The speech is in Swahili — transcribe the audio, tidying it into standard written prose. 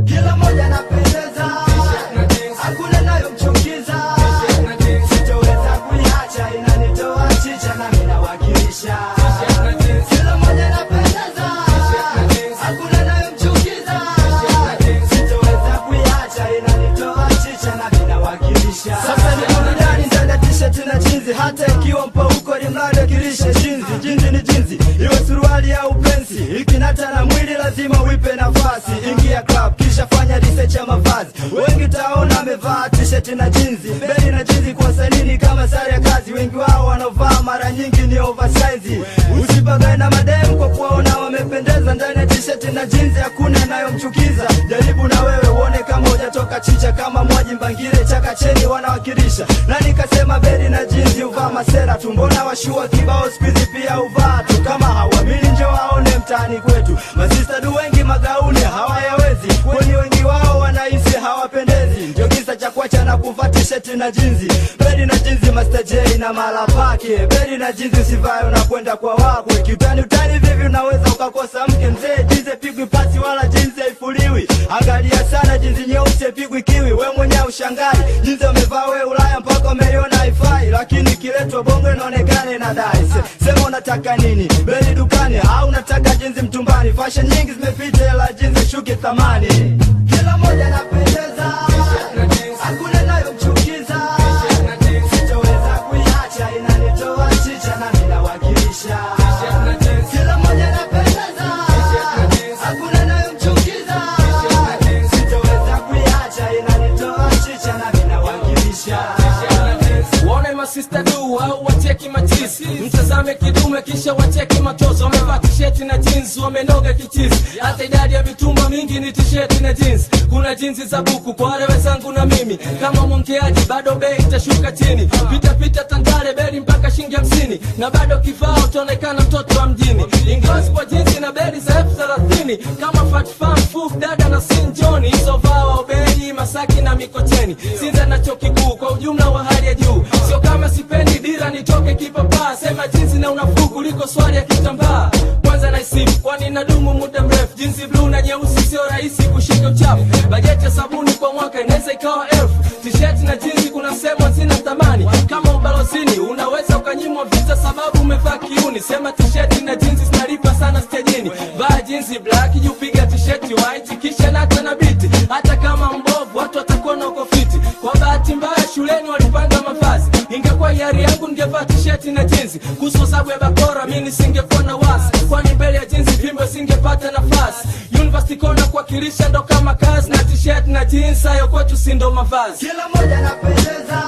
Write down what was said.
kila moja anapendeza, hakuna nayomchukiza, sitoweza kuiacha, inanitoa chicha na mimi nawakilisha. Kila moja anapendeza, hakuna nayomchukiza, sitoweza kuiacha, inanitoa chicha na mimi nawakilisha. Sasa ni burudani ndani ya t-shirt na jeans, hata ikiwa mpo huko limradi kilishe jinzi. Jinzi ni jinzi, iwe suruali au pensi, ikinata na mwili lazima uipe nafasi. Ingia club kisha fanya research ya mavazi, wengi taona amevaa t-shirt na jinzi. Beli na jinzi kwa sanini kama sare ya kazi, wengi wao wanaovaa mara nyingi ni oversize. Usipagae na madem kwa kuwaona wamependeza ndani ya t-shirt na jinzi, hakuna anayomchukiza. Jaribu na wewe uone kama hujatoka chicha, kama Mwaji Mbangile Chakacheni wanawakilisha. Nani kasema beli na jinzi uvaa masera tu, mbona washua kibao squeeze pia uvaa tu. Kama hawamini nje waone mtaani kwetu, masista du wengi magauni hawayawezi, kwani wengi wao wanahisi hawapendezi. Ndio kisa cha kuacha na kuvaa t-shirt na jinzi. Beli na jinzi Master J na mala pake, beli na jinzi usivae unakwenda kwa wakwe. Kiutani utani vivi unaweza ukakosa mke mzee. Jinzi pigwi pasi wala jinzi haifuliwi, angalia sana jinzi nyeusi pigwi kiwi. We mwenye ushangai jinzi umevaa we Ulaya mpaka umeiona haifai, lakini kiletwa bongo inaonekana inadai. Sema unataka nini, beli dukani au unataka jinzi mtumbani? Fashion nyingi zimepita la jinzi shuki thamani. Kila moja anapendeza, hakuna nayomchukiza, sitoweza kuiacha, inanitoa chicha na mimi nawakilisha. Kila moja anapendeza, hakuna nayomchukiza, sitoweza kuiacha, inanitoa chicha na mimi nawakilisha. Waone masista du au wacheki machizi, mtazame kidume kisha wacheki matozo. Wamevaa t-shirt na jeans wamenoga kichizi, hata idadi ya mitumba mingi ni t-shirt na jeans. Kuna jinsi za buku kwa wale wenzangu na mimi, kama mwongeaji bado bei itashuka chini. Pita pita Tandale beli mpaka shilingi 50, na bado kifaa utaonekana mtoto wa mjini. Ingozi kwa jinsi na beli za 30, kama Fat Farm, Fuf, Dada na Sin John. Hizo vao beli Masaki na Mikocheni, Sinza na Chuo Kikuu kwa ujumla wa hali ya juu. Sio kama sipendi dira nitoke kipapa, sema jinsi na unafuu kuliko swali ya kitambaa. Kwanza na isifu kwani nadumu muda mrefu, jinsi blue na nyeusi sio rahisi kushika uchafu. Bajeti ya sabuni kwa mwaka inaweza ikawa 1000. T-shirt na jinsi kuna sema zina thamani, kama ubalozini unaweza ukanyimwa visa sababu umevaa kiuni. Sema t-shirt na jinsi zinalipa sana stejini, vaa jinsi black jupiga t-shirt white kisha nata na biti. Hata kama mbovu watu watakuwa na ukofiti. Kwa bahati mbaya shuleni walipanga mavazi, ingekuwa hiari yangu ningevaa t-shirt na jinsi. Kuhusu sababu ya bakora mimi nisingekuwa na wasi, kwani mbele ya jinsi vimbo singepata nafasi. University kona kuwakilisha ndo kama kazi, na t-shirt na jeans hayo kwetu si ndo mavazi. Kila moja anapendeza,